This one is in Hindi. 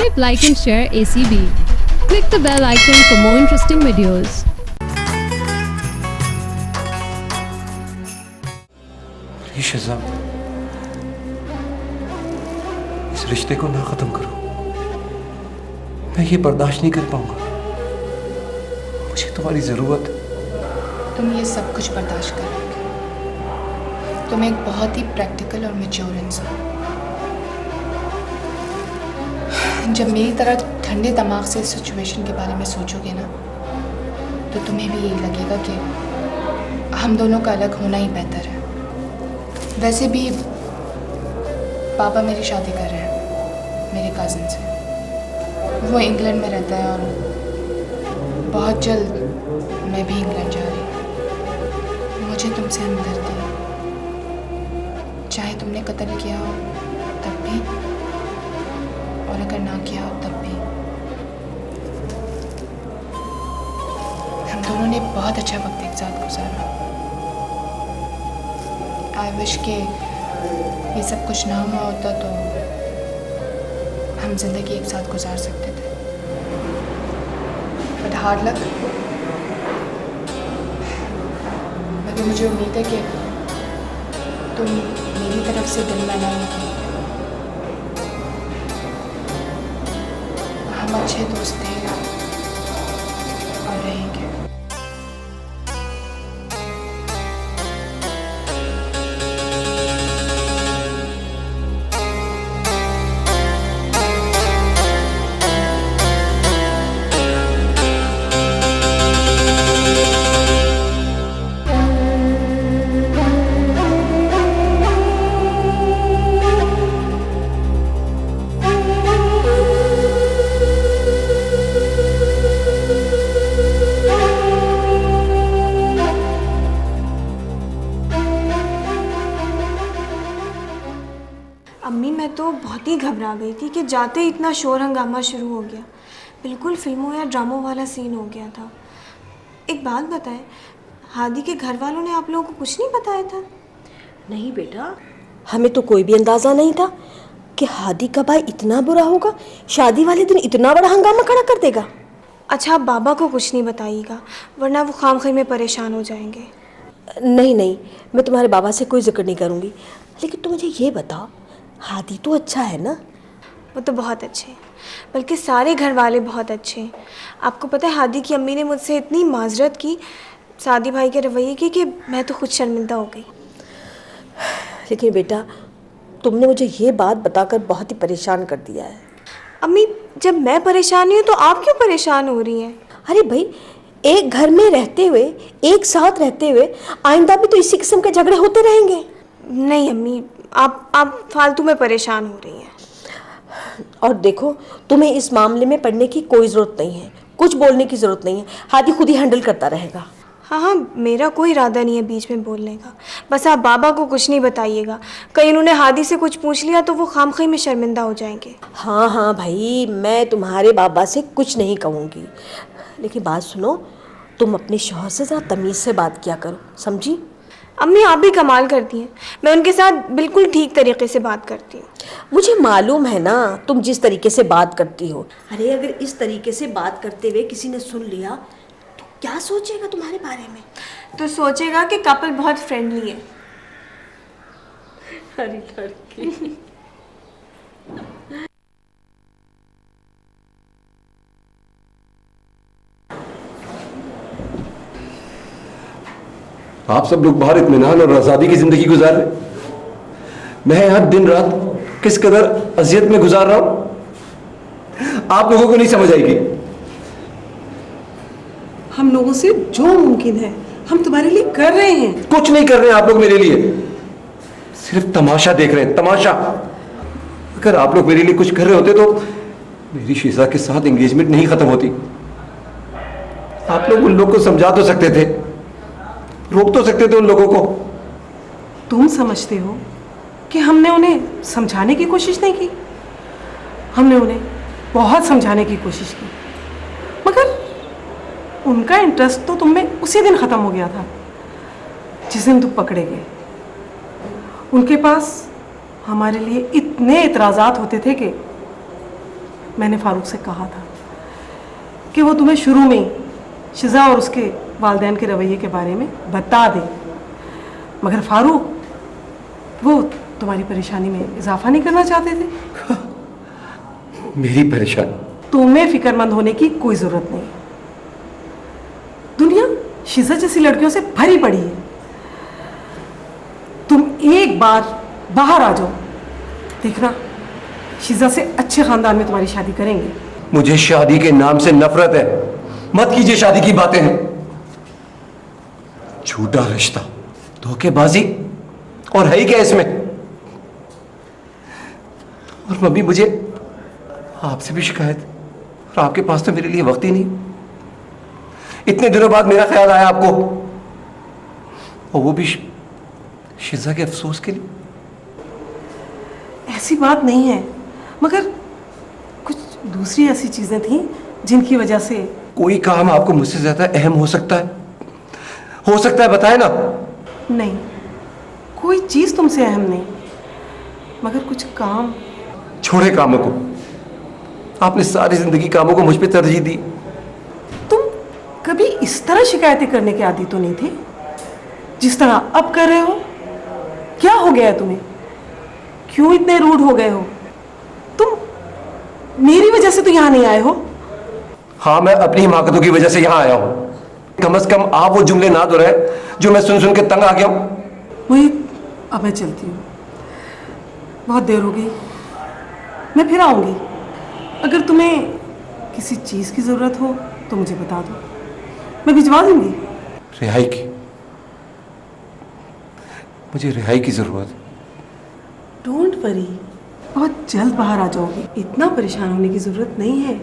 Subscribe, like and share ACB. Click the bell icon for more interesting videos. Shahzad, इस रिश्ते को ना खत्म करो। मैं ये बर्दाश्त नहीं कर पाऊंगा। मुझे तुम्हारी जरूरत है। तुम ये सब कुछ बर्दाश्त करोगे। तुम एक बहुत ही प्रैक्टिकल और मैच्योर इंसान। जब मेरी तरह ठंडे दिमाग से इस सिचुएशन के बारे में सोचोगे ना, तो तुम्हें भी यही लगेगा कि हम दोनों का अलग होना ही बेहतर है। वैसे भी पापा मेरी शादी कर रहे हैं मेरे कज़न से। वो इंग्लैंड में रहता है और बहुत जल्द मैं भी इंग्लैंड जा रही हूँ। मुझे तुमसे हमदर्दी है, चाहे तुमने कत्ल किया हो तब भी, और अगर ना किया हो तब भी। हम दोनों ने बहुत अच्छा वक्त एक साथ गुजारा। आई विश के ये सब कुछ ना हुआ होता तो हम जिंदगी एक साथ गुजार सकते थे। But hard luck. मगर मुझे उम्मीद है कि तुम मेरी तरफ से दिल में लाओगे। हम अच्छे दोस्त थे और रहेंगे। अम्मी, मैं तो बहुत ही घबरा गई थी कि जाते ही इतना शोर हंगामा शुरू हो गया। बिल्कुल फिल्मों या ड्रामों वाला सीन हो गया था। एक बात बताएं, हादी के घर वालों ने आप लोगों को कुछ नहीं बताया था? नहीं बेटा, हमें तो कोई भी अंदाज़ा नहीं था कि हादी का भाई इतना बुरा होगा, शादी वाले दिन इतना बड़ा हंगामा खड़ा कर देगा। अच्छा, आप बाबा को कुछ नहीं बताइएगा, वरना वो खामखी में परेशान हो जाएंगे। नहीं नहीं, मैं तुम्हारे बाबा से कोई जिक्र नहीं करूँगी। लेकिन तुम मुझे ये बताओ, हादी तो अच्छा है ना? वो तो बहुत अच्छे हैं, बल्कि सारे घर वाले बहुत अच्छे हैं। आपको पता है, हादी की अम्मी ने मुझसे इतनी माजरत की सादी भाई के रवैये की कि मैं तो खुद शर्मिंदा हो गई। लेकिन बेटा, तुमने मुझे ये बात बताकर बहुत ही परेशान कर दिया है। अम्मी, जब मैं परेशान हूँ तो आप क्यों परेशान हो रही हैं? अरे भाई, एक घर में रहते हुए, एक साथ रहते हुए आइंदा भी तो इसी किस्म के झगड़े होते रहेंगे। नहीं अम्मी, आप फालतू में परेशान हो रही हैं। और देखो, तुम्हें इस मामले में पढ़ने की कोई ज़रूरत नहीं है, कुछ बोलने की ज़रूरत नहीं है। हादी खुद ही हैंडल करता रहेगा। हाँ, मेरा कोई इरादा नहीं है बीच में बोलने का। बस आप बाबा को कुछ नहीं बताइएगा। कहीं उन्होंने हादी से कुछ पूछ लिया तो वो खामखी में शर्मिंदा हो जाएंगे। हाँ भाई, मैं तुम्हारे बाबा से कुछ नहीं कहूँगी। लेकिन बात सुनो, तुम अपने शौहर से ज़रा तमीज़ से बात किया करो, समझी? अम्मी, आप भी कमाल करती हैं। मैं उनके साथ बिल्कुल ठीक तरीके से बात करती हूँ। मुझे मालूम है ना तुम जिस तरीके से बात करती हो। अरे अगर इस तरीके से बात करते हुए किसी ने सुन लिया तो क्या सोचेगा तुम्हारे बारे में? तो सोचेगा कि कपल बहुत फ्रेंडली है। अरे लड़की। आप सब लोग बाहर इत्मीनान और आज़ादी की जिंदगी गुजार रहे, मैं यहाँ दिन रात किस कदर अजियत में गुजार रहा हूं, आप लोगों को नहीं समझ आएगी। हम लोगों से जो मुमकिन है हम तुम्हारे लिए कर रहे हैं। कुछ नहीं कर रहे हैं आप लोग मेरे लिए, सिर्फ तमाशा देख रहे हैं, तमाशा। अगर आप लोग मेरे लिए कुछ कर रहे होते तो मेरी शीजा के साथ एंगेजमेंट नहीं खत्म होती। आप लोग उन लोग को समझा तो सकते थे, रोक तो सकते थे उन लोगों को। तुम समझते हो कि हमने उन्हें समझाने की कोशिश नहीं की? हमने उन्हें बहुत समझाने की कोशिश की, मगर उनका इंटरेस्ट तो तुम में उसी दिन ख़त्म हो गया था जिस दिन तुम पकड़े गए। उनके पास हमारे लिए इतने इतराज़ात होते थे कि मैंने फारूक से कहा था कि वो तुम्हें शुरू में ही शिजा और उसके वालिदैन के रवैये के बारे में बता दे, मगर फारूक वो तुम्हारी परेशानी में इजाफा नहीं करना चाहते थे। मेरी परेशानी? तुम्हें फिक्रमंद होने की कोई जरूरत नहीं। दुनिया शिजा जैसी लड़कियों से भरी पड़ी है। तुम एक बार बाहर आ जाओ, देखना शिजा से अच्छे खानदान में तुम्हारी शादी करेंगे। मुझे शादी के नाम से नफरत है। मत कीजिए शादी की बातें। झूठा रिश्ता, धोखेबाजी, और है ही क्या इसमें? और मम्मी, मुझे आपसे भी शिकायत, और आपके पास तो मेरे लिए वक्त ही नहीं। इतने दिनों बाद मेरा ख्याल आया आपको, और वो भी शिजा के अफसोस के लिए। ऐसी बात नहीं है, मगर कुछ दूसरी ऐसी चीजें थी जिनकी वजह से। कोई काम आपको मुझसे ज्यादा अहम हो सकता है? हो सकता है, बताए ना। नहीं, कोई चीज तुमसे अहम नहीं, मगर कुछ काम। छोड़े कामों को। आपने सारी जिंदगी कामों को मुझ पे तरजीह दी। तुम कभी इस तरह शिकायतें करने के आदी तो नहीं थे जिस तरह अब कर रहे हो। क्या हो गया है तुम्हें? क्यों इतने रूड हो गए हो? तुम मेरी वजह से तो यहां नहीं आए हो। हाँ, मैं अपनी हिमाकतों की वजह से यहां आया हूं। कम से कम आप वो जुमले ना दोहराए जो मैं सुन सुन के तंग आ गया हूं। मोहित, अब मैं चलती हूँ, बहुत देर हो गई। मैं फिर आऊंगी। अगर तुम्हें किसी चीज की जरूरत हो तो मुझे बता दो, मैं भिजवा दूंगी। रिहाई की? मुझे रिहाई की जरूरत है। डोंट वरी, बहुत जल्द बाहर आ जाओगी। इतना परेशान होने की जरूरत नहीं है।